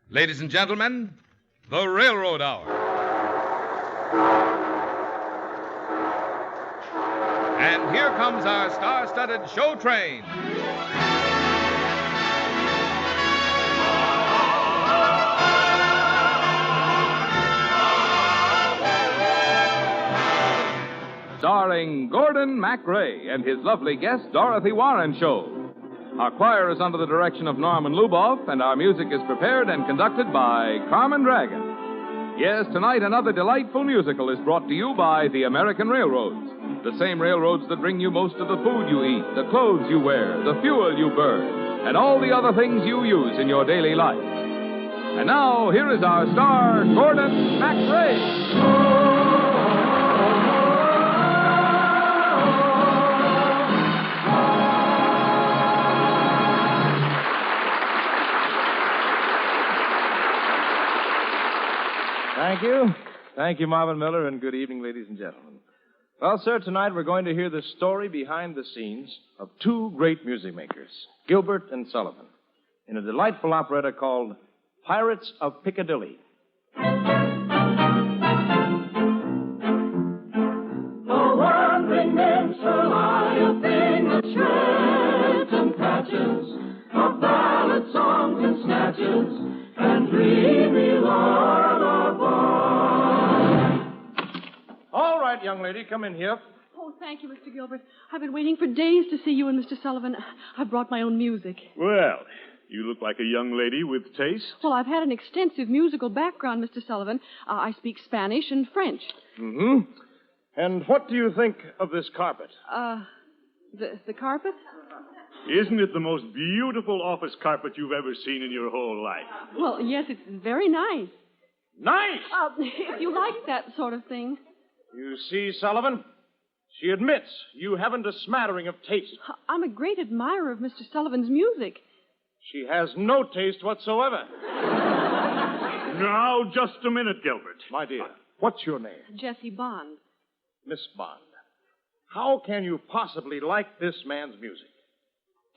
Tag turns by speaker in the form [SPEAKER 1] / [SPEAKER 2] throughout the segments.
[SPEAKER 1] Ladies and gentlemen, the Railroad Hour. And here comes our star-studded show train. Starring Gordon MacRae and his lovely guest, Dorothy Warren Show. Our choir is under the direction of Norman Luboff, and our music is prepared and conducted by Carmen Dragon. Yes, tonight another delightful musical is brought to you by the American Railroads. The same railroads that bring you most of the food you eat, the clothes you wear, the fuel you burn, and all the other things you use in your daily life. And now, here is our star, Gordon MacRae.
[SPEAKER 2] Thank you. Thank you, Marvin Miller, and good evening, ladies and gentlemen. Well, sir, tonight we're going to hear the story behind the scenes of two great music makers, Gilbert and Sullivan, in a delightful operetta called Pirates of Picadilly.
[SPEAKER 3] The wandering minstrel, a thing of shreds and patches, of ballad songs and snatches, and dreamy lullaby.
[SPEAKER 2] All right, young lady, come in here.
[SPEAKER 4] Oh, thank you, Mr. Gilbert. I've been waiting for days to see you and Mr. Sullivan. I've brought my own music.
[SPEAKER 5] Well, you look like a young lady with taste.
[SPEAKER 4] Well, I've had an extensive musical background, Mr. Sullivan. I speak Spanish and French.
[SPEAKER 2] Mm-hmm. And what do you think of this carpet?
[SPEAKER 4] The carpet?
[SPEAKER 5] Isn't it the most beautiful office carpet you've ever seen in your whole life?
[SPEAKER 4] Well, yes, it's very nice.
[SPEAKER 2] Nice!
[SPEAKER 4] If you like that sort of thing.
[SPEAKER 2] You see, Sullivan, she admits you haven't a smattering of taste.
[SPEAKER 4] I'm a great admirer of Mr. Sullivan's music.
[SPEAKER 2] She has no taste whatsoever.
[SPEAKER 5] Now, just a minute, Gilbert.
[SPEAKER 2] My dear, what's your name?
[SPEAKER 4] Jessie Bond.
[SPEAKER 2] Miss Bond. How can you possibly like this man's music?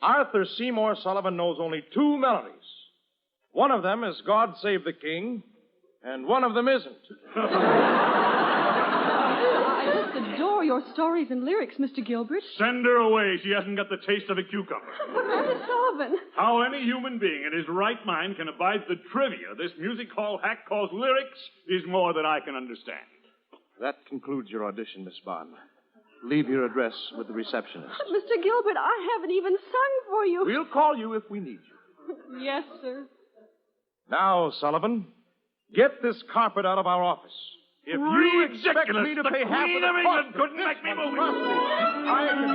[SPEAKER 2] Arthur Seymour Sullivan knows only two melodies. One of them is God Save the King, and one of them isn't.
[SPEAKER 4] I just adore your stories and lyrics, Mr. Gilbert.
[SPEAKER 5] Send her away. She hasn't got the taste of a cucumber.
[SPEAKER 4] But, Mr. Sullivan...
[SPEAKER 5] How any human being in his right mind can abide the trivia this music hall hack calls lyrics is more than I can understand.
[SPEAKER 2] That concludes your audition, Miss Bond. Leave your address with the receptionist.
[SPEAKER 4] Mr. Gilbert, I haven't even sung for you.
[SPEAKER 2] We'll call you if we need you.
[SPEAKER 4] Yes, sir.
[SPEAKER 2] Now, Sullivan, get this carpet out of our office. If you expect me to pay half of the cost,
[SPEAKER 5] couldn't make me move it.
[SPEAKER 2] I can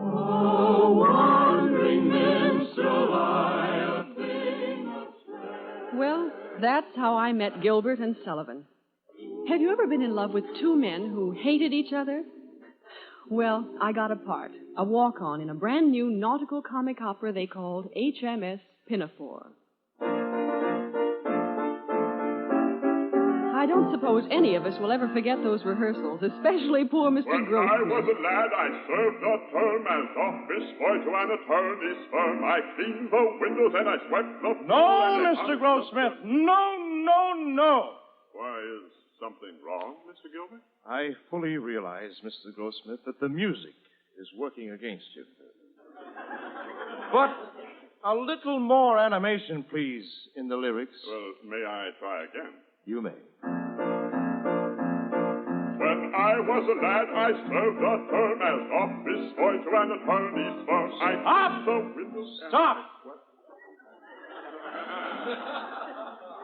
[SPEAKER 3] Oh, wandering minstrel, a thing of shreds.
[SPEAKER 4] Well, that's how I met Gilbert and Sullivan. Have you ever been in love with two men who hated each other? Well, I got a part, a walk-on in a brand new nautical comic opera they called HMS Pinafore. I don't suppose any of us will ever forget those rehearsals, especially poor Mr.
[SPEAKER 6] When
[SPEAKER 4] Grossman.
[SPEAKER 6] I was a lad, I served a term as office boy to an attorney's firm. I cleaned the windows and I swept the floor.
[SPEAKER 2] No, Mr. Grossmith. No.
[SPEAKER 6] Why, is something wrong, Mr. Gilbert?
[SPEAKER 2] I fully realize, Mr. Grossmith, that the music is working against you. But a little more animation, please, in the lyrics.
[SPEAKER 6] Well, may I try again?
[SPEAKER 2] You may.
[SPEAKER 6] When I was a lad, I served a term as office boy to an attorney's firm. I
[SPEAKER 2] Stop!
[SPEAKER 6] cleaned the windows and
[SPEAKER 2] Stop!
[SPEAKER 6] What?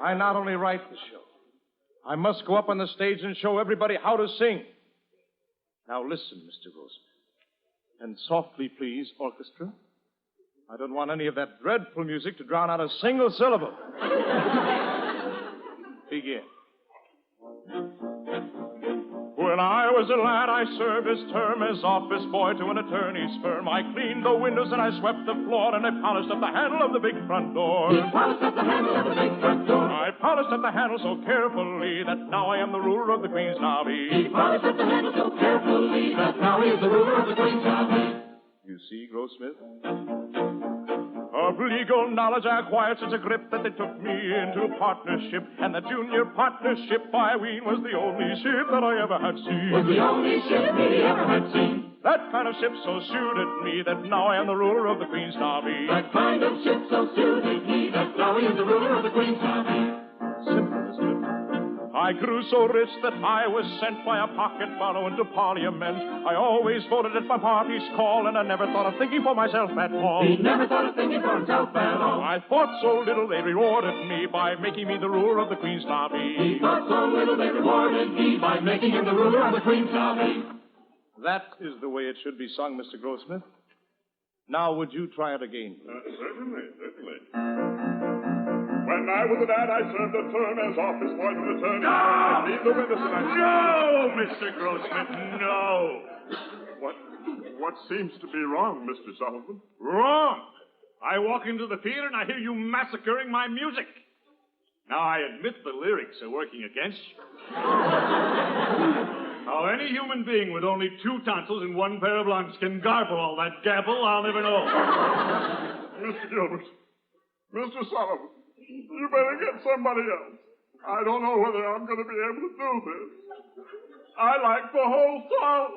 [SPEAKER 2] I not only write the show, I must go up on the stage and show everybody how to sing. Now listen, Mr. Grossman. And softly, please, orchestra. I don't want any of that dreadful music to drown out a single syllable. Begin. When I was a lad, I served his term as office boy to an attorney's firm. I cleaned the windows and I swept the floor, and I polished up the handle of the big front door.
[SPEAKER 3] He polished up the handle of the big front door.
[SPEAKER 2] I polished up the handle so carefully that now I am the ruler of the Queen's Navy.
[SPEAKER 3] He polished up the handle so carefully that now he is the ruler of the Queen's Navy.
[SPEAKER 2] Grossmith. Of legal knowledge I acquired since a grip that they took me into partnership. And the junior partnership, I ween, was the only ship that I ever had seen.
[SPEAKER 3] Was the only ship he ever had seen.
[SPEAKER 2] That kind of ship so suited me that now I am the ruler of the Queen's Navy.
[SPEAKER 3] That kind of ship so suited me that now he is the ruler of the Queen's Navy.
[SPEAKER 2] Simple, isn't it? I grew so rich that I was sent by a pocket fellow into Parliament. I always voted at my party's call, and I never thought of thinking for myself at all.
[SPEAKER 3] He never thought of thinking for himself at all.
[SPEAKER 2] I thought so little they rewarded me by making me the ruler of the Queen's Navy.
[SPEAKER 3] He thought so little they rewarded me by making him the ruler of the Queen's Navy.
[SPEAKER 2] That is the way it should be sung, Mr. Grossmith. Now, would you try it again, please?
[SPEAKER 6] Certainly. When I was a dad, I served a term as office boy to an attorney.
[SPEAKER 5] No!
[SPEAKER 6] Leave the witness and
[SPEAKER 5] No, Mr. Grossmith, no.
[SPEAKER 6] What seems to be wrong, Mr. Sullivan?
[SPEAKER 5] Wrong. I walk into the theater and I hear you massacring my music. Now, I admit the lyrics are working against you. How any human being with only 2 tonsils and 1 pair of lungs can garble all that gabble, I'll never know.
[SPEAKER 6] Mr. Gilbert, Mr. Sullivan, you better get somebody else. I don't know whether I'm going to be able to do this. I like the whole song.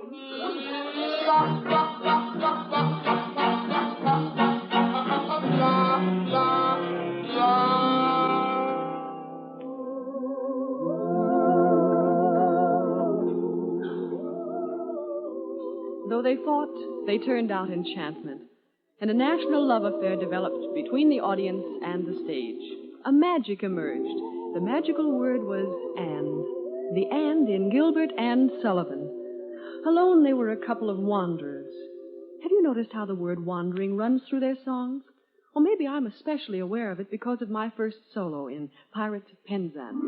[SPEAKER 4] Though they fought, they turned out enchantment, and a national love affair developed between the audience and the stage. A magic emerged. The magical word was and. The and in Gilbert and Sullivan. Alone, they were a couple of wanderers. Have you noticed how the word wandering runs through their songs? Or maybe I'm especially aware of it because of my first solo in Pirates of Penzance.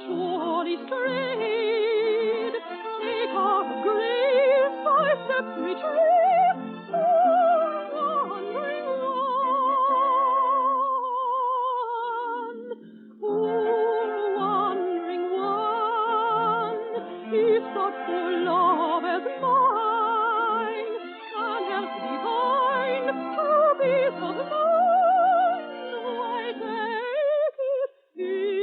[SPEAKER 4] Surely strayed, take our grace, our steps retreat, wandering one, he sought for love as mine, can't help divine, to be so blind, why take it here?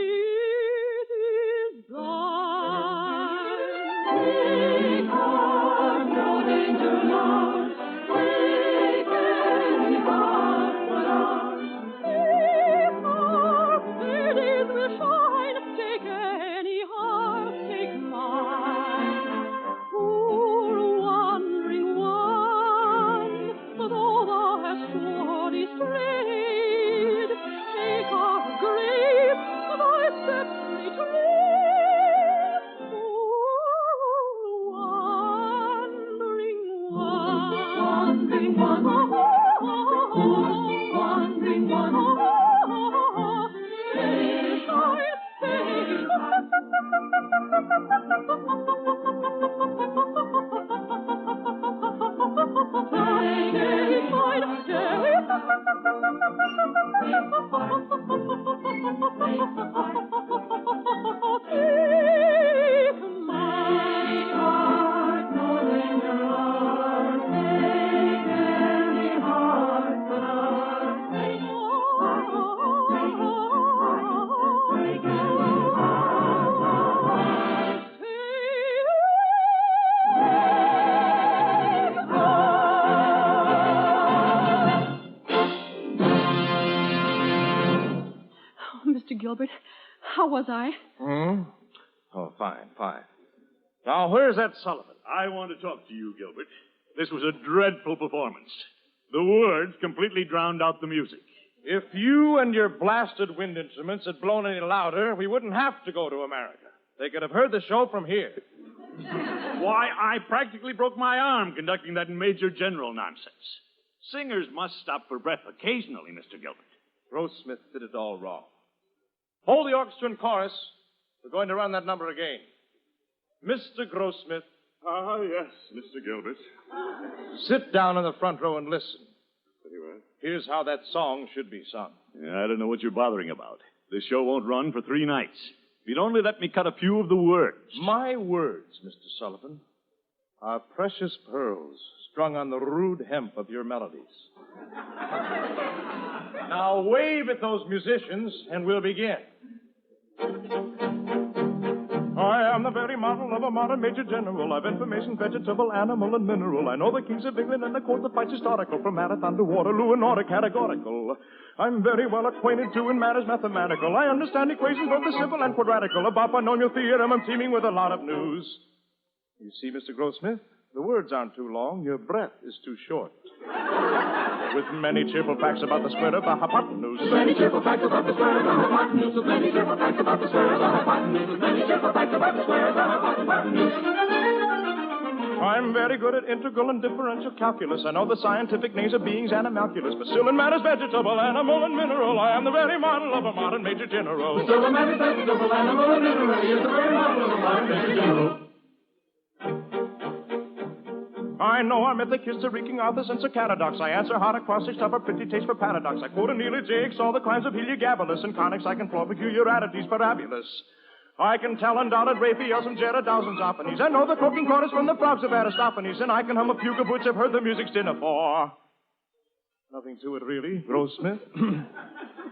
[SPEAKER 4] Gilbert, how was I?
[SPEAKER 2] Oh, fine. Now, where's that Sullivan?
[SPEAKER 5] I want to talk to you, Gilbert. This was a dreadful performance. The words completely drowned out the music.
[SPEAKER 2] If you and your blasted wind instruments had blown any louder, we wouldn't have to go to America. They could have heard the show from here.
[SPEAKER 5] Why, I practically broke my arm conducting that Major General nonsense. Singers must stop for breath occasionally, Mr. Gilbert.
[SPEAKER 2] Grossmith did it all wrong. Hold the orchestra and chorus. We're going to run that number again. Mr. Grossmith.
[SPEAKER 6] Ah, yes, Mr. Gilbert.
[SPEAKER 2] Sit down in the front row and listen.
[SPEAKER 6] Very well.
[SPEAKER 2] Here's how that song should be sung.
[SPEAKER 5] Yeah, I don't know what you're bothering about. This show won't run for 3 nights. If you'd only let me cut a few of the words.
[SPEAKER 2] My words, Mr. Sullivan, are precious pearls strung on the rude hemp of your melodies. Now wave at those musicians, and we'll begin. I am the very model of a modern major general. I've information, vegetable, animal, and mineral. I know the kings of England and the court of fights historical, from Marathon to Waterloo and order categorical. I'm very well acquainted, too, in matters mathematical. I understand equations, both the simple and quadratical. About binomial theorem, I'm teeming with a lot of news. You see, Mr. Grossmith, the words aren't too long. Your breath is too short. With many cheerful facts about the square of the hypotenuse.
[SPEAKER 3] Many cheerful facts about the square of the hypotenuse. Many cheerful facts about the square of the hypotenuse. Many cheerful facts about the square of the hypotenuse.
[SPEAKER 2] I'm very good at integral and differential calculus. I know the scientific names of beings and animalculous. But still in matters vegetable, animal, and mineral, I am the very model of a modern major general.
[SPEAKER 3] Still in matters vegetable, animal, and mineral, he is the very model of a modern major general.
[SPEAKER 2] I know our mythic history, King Arthur, and Sir Caradox. I answer hard acrostics, have a pretty taste for paradox. I quote Aeneid, all the crimes of Heliogabalus, and conics I can floor peculiarities parabulous. I can tell undoubted Raphaels and Gerardos and Zophanies. I know the croaking chorus from the frogs of Aristophanes, and I can hum a fugue of which I've heard the music's dinner for. Nothing to it, really, Grossmith.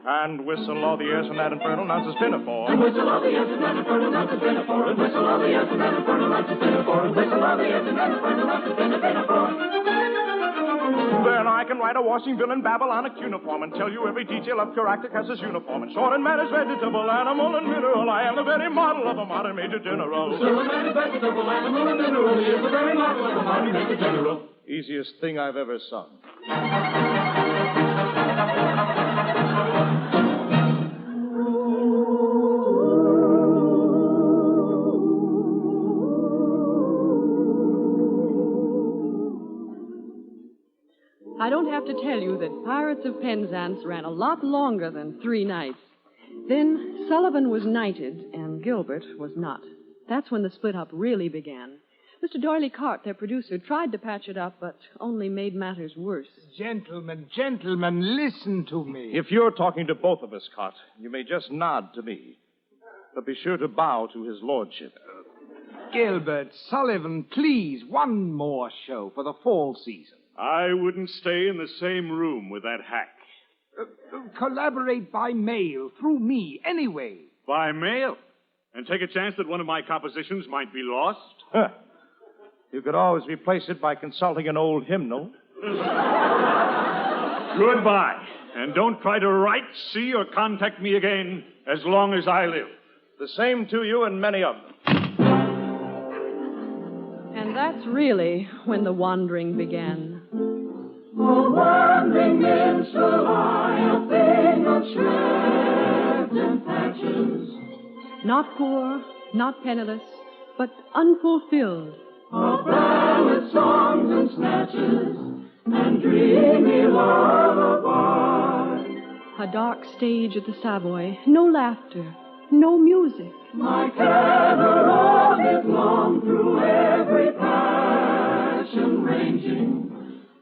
[SPEAKER 2] And whistle all the airs from that infernal nonsense pinafore.
[SPEAKER 3] And whistle all the airs from that infernal nonsense pinafore. And whistle all the airs from that infernal nonsense pinafore. And whistle all the airs from that infernal nonsense pinafore.
[SPEAKER 2] Then I can write a washing bill in Babylonic uniform and tell you every detail of Caractacus's uniform. In short, in matters vegetable, animal, and mineral, I am the very model of a modern major general.
[SPEAKER 3] So in matters vegetable, animal, and mineral, he is the very model of a modern major general.
[SPEAKER 2] Easiest thing I've ever sung.
[SPEAKER 4] I don't have to tell you that Pirates of Penzance ran a lot longer than 3 nights. Then Sullivan was knighted, and Gilbert was not. That's when the split-up really began. Mr. Doyley Cart, their producer, tried to patch it up, but only made matters worse.
[SPEAKER 7] Gentlemen, listen to me.
[SPEAKER 2] If you're talking to both of us, Cot, you may just nod to me. But be sure to bow to his lordship.
[SPEAKER 7] Gilbert, Sullivan, please, one more show for the fall season.
[SPEAKER 5] I wouldn't stay in the same room with that hack.
[SPEAKER 7] Collaborate by mail, through me, anyway.
[SPEAKER 5] By mail? And take a chance that one of my compositions might be lost?
[SPEAKER 2] Huh. You could always replace it by consulting an old hymnal.
[SPEAKER 5] Goodbye. And don't try to write, see, or contact me again as long as I live.
[SPEAKER 2] The same to you and many of them.
[SPEAKER 4] And that's really when the wandering began.
[SPEAKER 3] Oh, wandering minstrel, I a thing of shreds and patches.
[SPEAKER 4] Not poor, not penniless, but unfulfilled.
[SPEAKER 3] Of ballad songs and snatches, and dreamy lullaby.
[SPEAKER 4] A dark stage at the Savoy, no laughter, no music.
[SPEAKER 3] My tether all it long through every passion ranging.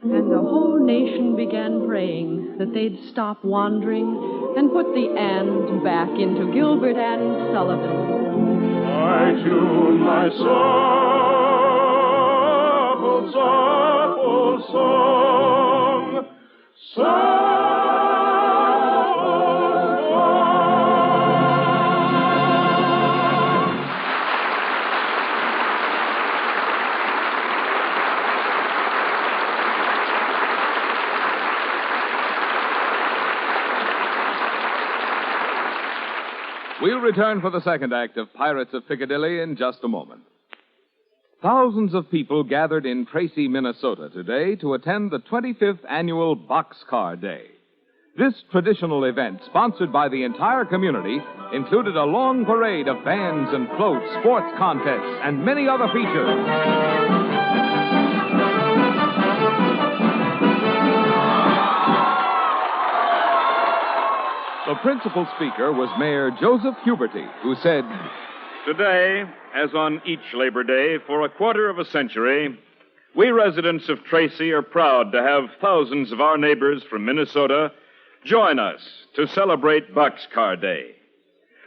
[SPEAKER 4] And the whole nation began praying that they'd stop wandering and put the and back into Gilbert and Sullivan.
[SPEAKER 2] I tune my soulful song.
[SPEAKER 1] We'll return for the second act of Pirates of Picadilly in just a moment. Thousands of people gathered in Tracy, Minnesota today to attend the 25th annual Boxcar Day. This traditional event, sponsored by the entire community, included a long parade of bands and floats, sports contests, and many other features. The principal speaker was Mayor Joseph Huberty, who said,
[SPEAKER 8] Today, as on each Labor Day for a quarter of a century, we residents of Tracy are proud to have thousands of our neighbors from Minnesota join us to celebrate Boxcar Day.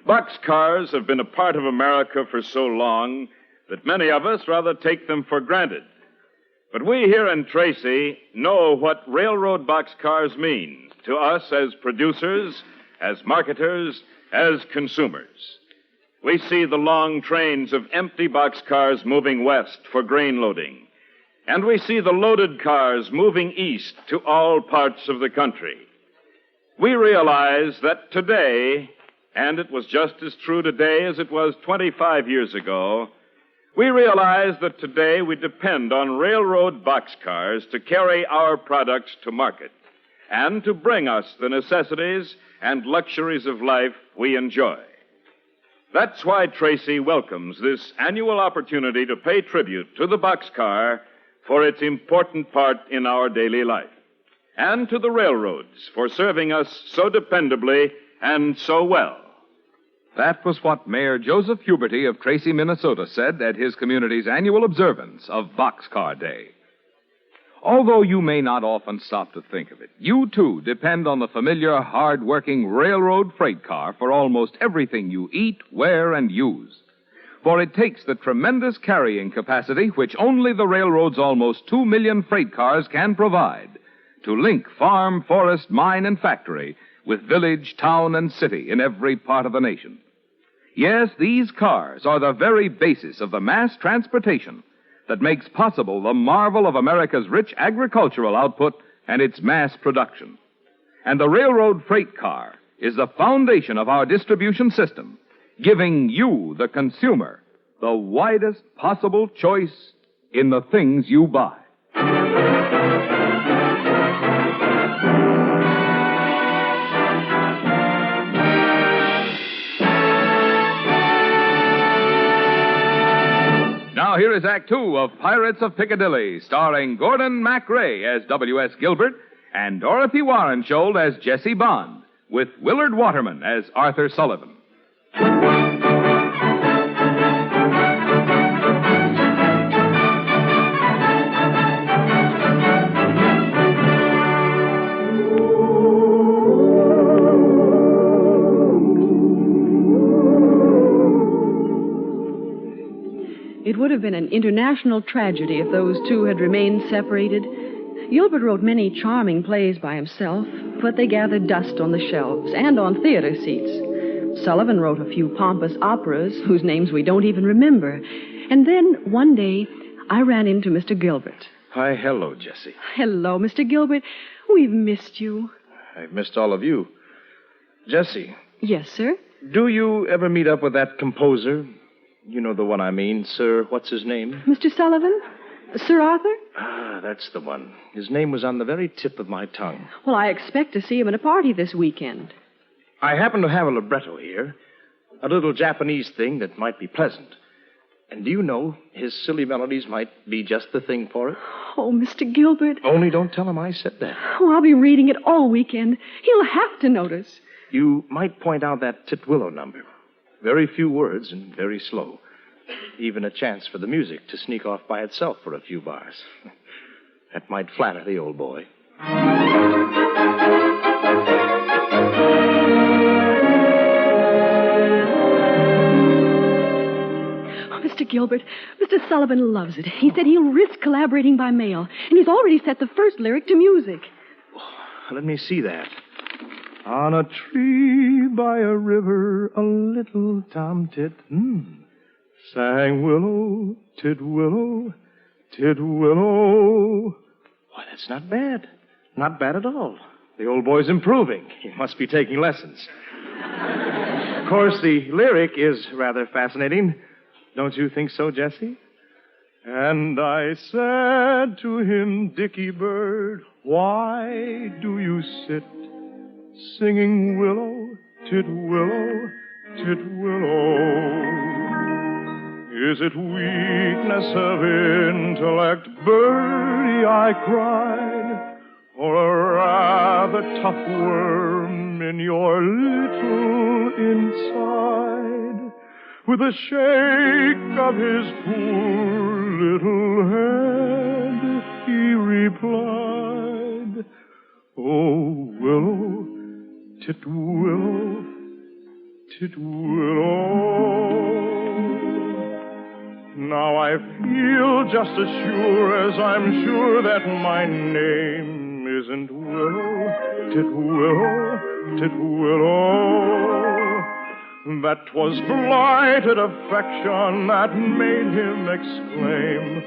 [SPEAKER 8] Boxcars have been a part of America for so long that many of us rather take them for granted. But we here in Tracy know what railroad boxcars mean to us as producers, as marketers, as consumers. We see the long trains of empty boxcars moving west for grain loading, and we see the loaded cars moving east to all parts of the country. We realize that today, and it was just as true today as it was 25 years ago, we realize that today we depend on railroad boxcars to carry our products to market and to bring us the necessities and luxuries of life we enjoy. That's why Tracy welcomes this annual opportunity to pay tribute to the boxcar for its important part in our daily life, and to the railroads for serving us so dependably and so well.
[SPEAKER 1] That was what Mayor Joseph Huberty of Tracy, Minnesota said at his community's annual observance of Boxcar Day. Although you may not often stop to think of it, you, too, depend on the familiar, hard-working railroad freight car for almost everything you eat, wear, and use. For it takes the tremendous carrying capacity which only the railroad's almost 2 million freight cars can provide to link farm, forest, mine, and factory with village, town, and city in every part of the nation. Yes, these cars are the very basis of the mass transportation that makes possible the marvel of America's rich agricultural output and its mass production. And the railroad freight car is the foundation of our distribution system, giving you, the consumer, the widest possible choice in the things you buy. Now, here is Act Two of Pirates of Piccadilly, starring Gordon MacRae as W.S. Gilbert and Dorothy Warrenshold as Jessie Bond, with Willard Waterman as Arthur Sullivan.
[SPEAKER 4] It would have been an international tragedy if those two had remained separated. Gilbert wrote many charming plays by himself, but they gathered dust on the shelves and on theater seats. Sullivan wrote a few pompous operas whose names we don't even remember. And then, one day, I ran into Mr. Gilbert.
[SPEAKER 2] Hi, hello, Jessie.
[SPEAKER 4] Hello, Mr. Gilbert. We've missed you.
[SPEAKER 2] I've missed all of you. Jessie.
[SPEAKER 4] Yes, sir?
[SPEAKER 2] Do you ever meet up with that composer? You know the one I mean, Sir, what's his name?
[SPEAKER 4] Mr. Sullivan? Sir Arthur?
[SPEAKER 2] Ah, that's the one. His name was on the very tip of my tongue.
[SPEAKER 4] Well, I expect to see him at a party this weekend.
[SPEAKER 2] I happen to have a libretto here, a little Japanese thing that might be pleasant. And do you know, his silly melodies might be just the thing for it?
[SPEAKER 4] Oh, Mr. Gilbert.
[SPEAKER 2] Only don't tell him I said that.
[SPEAKER 4] Oh, I'll be reading it all weekend. He'll have to notice.
[SPEAKER 2] You might point out that Titwillow number. Very few words and very slow. Even a chance for the music to sneak off by itself for a few bars. That might flatter the old boy.
[SPEAKER 4] Oh, Mr. Gilbert, Mr. Sullivan loves it. He said he'll risk collaborating by mail, and he's already set the first lyric to music.
[SPEAKER 2] Oh, let me see that. On a tree by a river, a little tomtit, sang willow, titwillow, titwillow. Why, that's not bad. Not bad at all. The old boy's improving. He must be taking lessons. Of course, the lyric is rather fascinating. Don't you think so, Jessie? And I said to him, Dickie Bird, why do you sit singing willow, titwillow, titwillow? Is it weakness of intellect, birdie, I cried, or a rather tough worm in your little inside? With a shake of his poor little head, he replied, oh, willow, titwillow,
[SPEAKER 9] Now I feel just as sure as I'm sure that my name isn't Willow, Titwillow. That 'twas blighted affection that made him exclaim,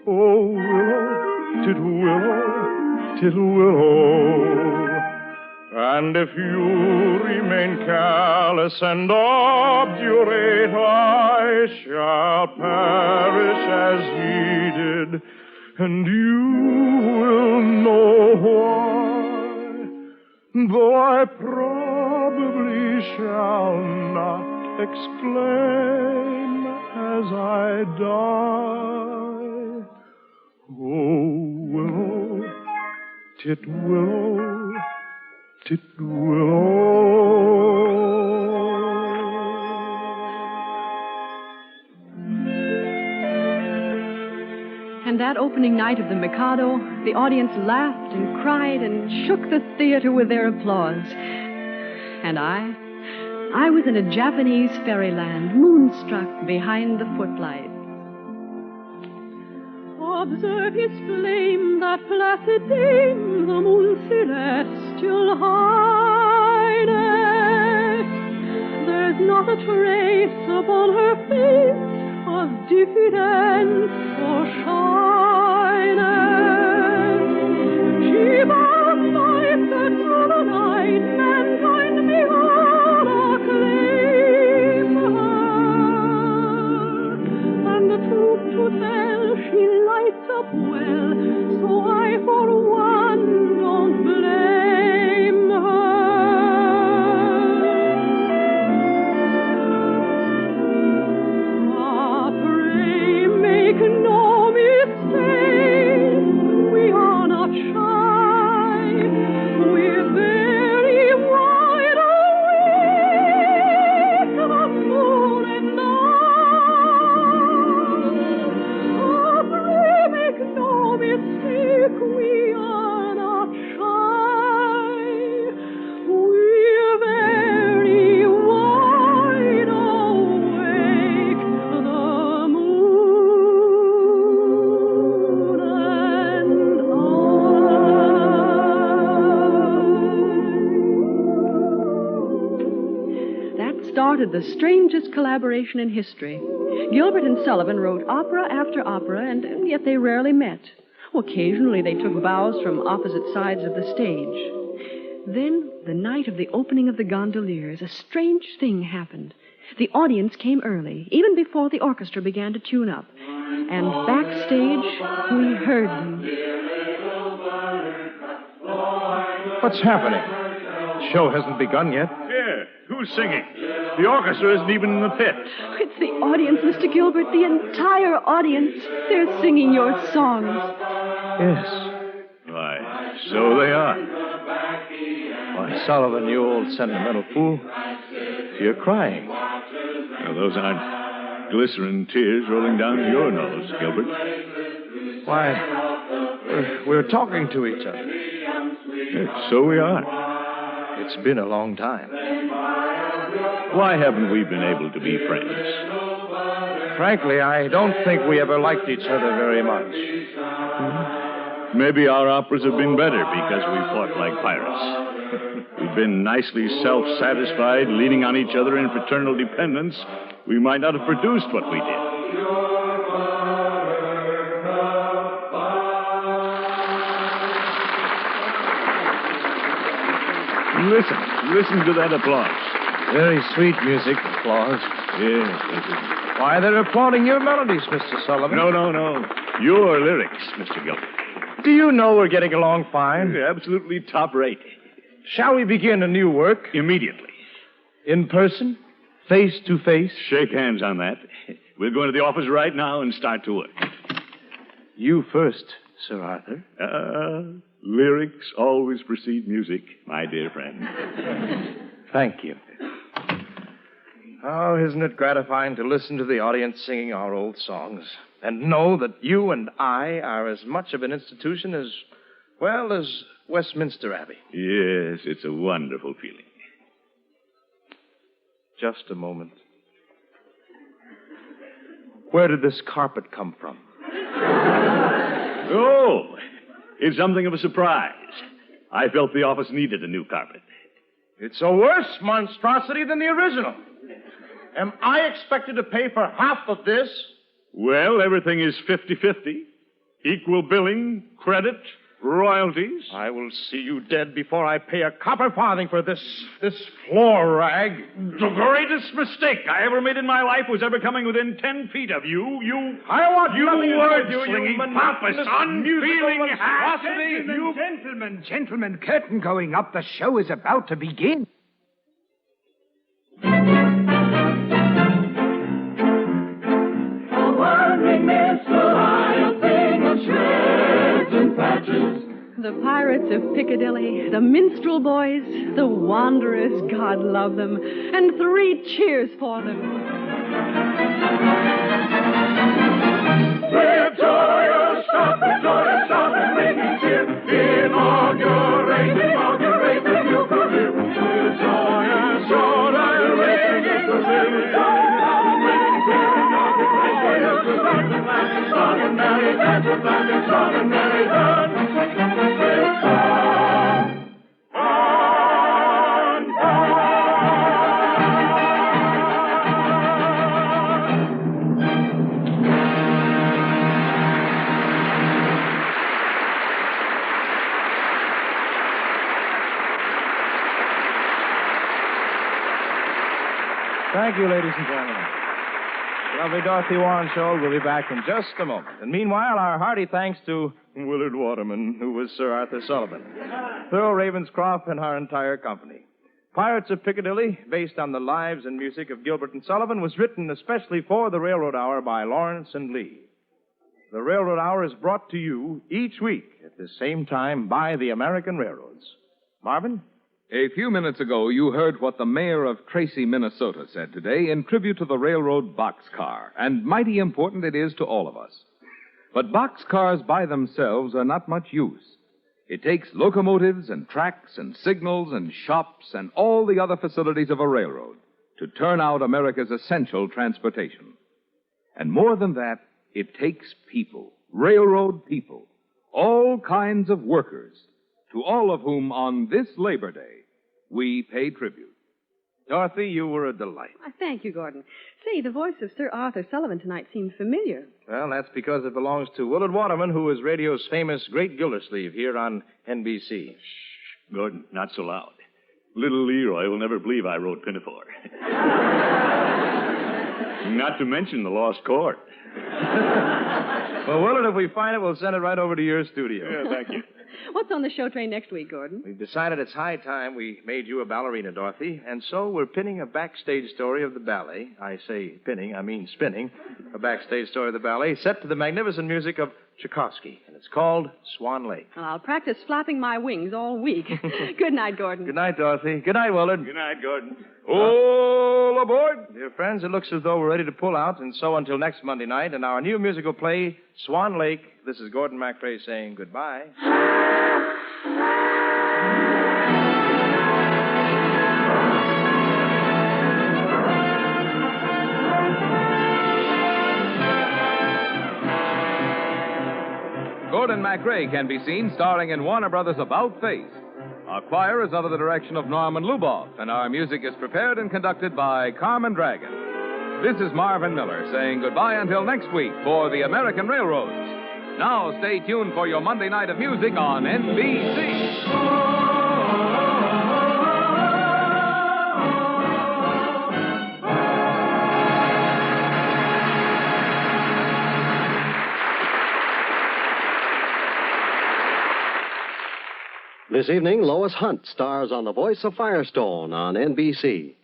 [SPEAKER 9] oh, Willow, Titwillow. And if you remain careless and obdurate, I shall perish as he did, and you will know why, though I probably shall not exclaim as I die. Oh, Willow, Titwillow,
[SPEAKER 4] And that opening night of the Mikado, the audience laughed and cried and shook the theater with their applause. And I was in a Japanese fairyland, moonstruck behind the footlights. Observe his flame, that placid dame, the moon's celestial highness. There's not a trace upon her face of diffidence or shyness. She bows life that through the night mankind may all acclaim her. And the truth to tell, she lights up well, so I for one don't blame her. Ah, pray make no mistake, we are not shy, we're very wide awake, the moon and I. Ah, pray make no mistake, we are not shy, we're very wide awake, the moon and I. That started the strangest collaboration in history. Gilbert and Sullivan wrote opera after opera, and yet they rarely met. Occasionally they took bows from opposite sides of the stage. Then, the night of the opening of the Gondoliers, a strange thing happened. The audience came early, even before the orchestra began to tune up. And backstage, we heard them.
[SPEAKER 2] What's happening? The show hasn't begun yet.
[SPEAKER 5] Yeah, who's singing? The orchestra isn't even in the pit.
[SPEAKER 4] It's the audience, Mr. Gilbert, the entire audience. They're singing your songs.
[SPEAKER 2] Yes.
[SPEAKER 5] Why, so they are.
[SPEAKER 2] Why, Sullivan, you old sentimental fool. You're crying.
[SPEAKER 5] Well, those aren't glycerin tears rolling down your nose, Gilbert.
[SPEAKER 2] Why, we're talking to each other.
[SPEAKER 5] Yes, so we are.
[SPEAKER 2] It's been a long time.
[SPEAKER 5] Why haven't we been able to be friends?
[SPEAKER 2] Frankly, I don't think we ever liked each other very much.
[SPEAKER 5] Maybe our operas have been better because we fought like pirates. We've been nicely self-satisfied, leaning on each other in fraternal dependence. We might not have produced what we did. Listen to that applause.
[SPEAKER 2] Very sweet music, applause.
[SPEAKER 5] Yes.
[SPEAKER 2] Why, they're applauding your melodies, Mr. Sullivan.
[SPEAKER 5] No. Your lyrics, Mr. Gilbert.
[SPEAKER 2] Do you know we're getting along fine?
[SPEAKER 5] You're absolutely top rate.
[SPEAKER 2] Shall we begin a new work?
[SPEAKER 5] Immediately.
[SPEAKER 2] In person? Face to face?
[SPEAKER 5] Shake hands on that. We'll go into the office right now and start to work.
[SPEAKER 2] You first, Sir Arthur.
[SPEAKER 5] Lyrics always precede music, my dear friend.
[SPEAKER 2] Thank you. Oh, isn't it gratifying to listen to the audience singing our old songs and know that you and I are as much of an institution as Westminster Abbey?
[SPEAKER 5] Yes, it's a wonderful feeling.
[SPEAKER 2] Just a moment. Where did this carpet come from?
[SPEAKER 5] Oh, it's something of a surprise. I felt the office needed a new carpet.
[SPEAKER 2] It's a worse monstrosity than the original. Am I expected to pay for half of this?
[SPEAKER 5] Well, everything is 50-50. Equal billing, credit, royalties.
[SPEAKER 2] I will see you dead before I pay a copper farthing for this floor rag.
[SPEAKER 5] The greatest mistake I ever made in my life was ever coming within 10 feet of you.
[SPEAKER 2] I want
[SPEAKER 5] you
[SPEAKER 2] nothing to do with
[SPEAKER 5] word-slinging,
[SPEAKER 2] you
[SPEAKER 5] pompous, unfeeling
[SPEAKER 7] Gentlemen, gentlemen, curtain going up. The show is about to begin.
[SPEAKER 4] The pirates of Picadilly, the minstrel boys, the wanderers, God love them, and 3 cheers for them.
[SPEAKER 3] Victoria, stop, and ringing cheer. Inaugurate the new career. Victoria, stop, and ringing career. Extraordinary dance, extraordinary dance.
[SPEAKER 2] Thank you, ladies and gentlemen. The lovely Dorothy Warren Show will be back in just a moment. And meanwhile, our hearty thanks to Willard Waterman, who was Sir Arthur Sullivan, Thurl Ravenscroft, and our entire company. Pirates of Piccadilly, based on the lives and music of Gilbert and Sullivan, was written especially for the Railroad Hour by Lawrence and Lee. The Railroad Hour is brought to you each week at the same time by the American Railroads. Marvin?
[SPEAKER 1] A few minutes ago, you heard what the mayor of Tracy, Minnesota said today in tribute to the railroad boxcar, and mighty important it is to all of us. But boxcars by themselves are not much use. It takes locomotives and tracks and signals and shops and all the other facilities of a railroad to turn out America's essential transportation. And more than that, it takes people, railroad people, all kinds of workers, to all of whom on this Labor Day we pay tribute.
[SPEAKER 2] Dorothy, you were a delight.
[SPEAKER 4] Thank you, Gordon. Say, the voice of Sir Arthur Sullivan tonight seemed familiar.
[SPEAKER 2] Well, that's because it belongs to Willard Waterman, who is radio's famous Great Gildersleeve here on NBC.
[SPEAKER 5] Shh, Gordon, not so loud. Little Leroy will never believe I wrote Pinafore. Not to mention the lost chord.
[SPEAKER 2] Well, Willard, if we find it, we'll send it right over to your studio.
[SPEAKER 5] Yeah, thank you.
[SPEAKER 4] What's on the show train next week, Gordon?
[SPEAKER 2] We've decided it's high time we made you a ballerina, Dorothy, and so we're pinning a backstage story of the ballet. I say pinning, I mean spinning. A backstage story of the ballet set to the magnificent music of Tchaikovsky, and it's called Swan Lake.
[SPEAKER 4] Well, I'll practice flapping my wings all week. Good night, Gordon.
[SPEAKER 2] Good night, Dorothy. Good night, Willard.
[SPEAKER 5] Good night, Gordon.
[SPEAKER 2] All aboard! Dear friends, it looks as though we're ready to pull out, and so until next Monday night, in our new musical play, Swan Lake, this is Gordon MacRae saying goodbye.
[SPEAKER 1] Gordon MacRae can be seen starring in Warner Brothers' About Face. Our choir is under the direction of Norman Luboff, and our music is prepared and conducted by Carmen Dragon. This is Marvin Miller saying goodbye until next week for the American Railroads. Now stay tuned for your Monday night of music on NBC.
[SPEAKER 10] This evening, Lois Hunt stars on The Voice of Firestone on NBC.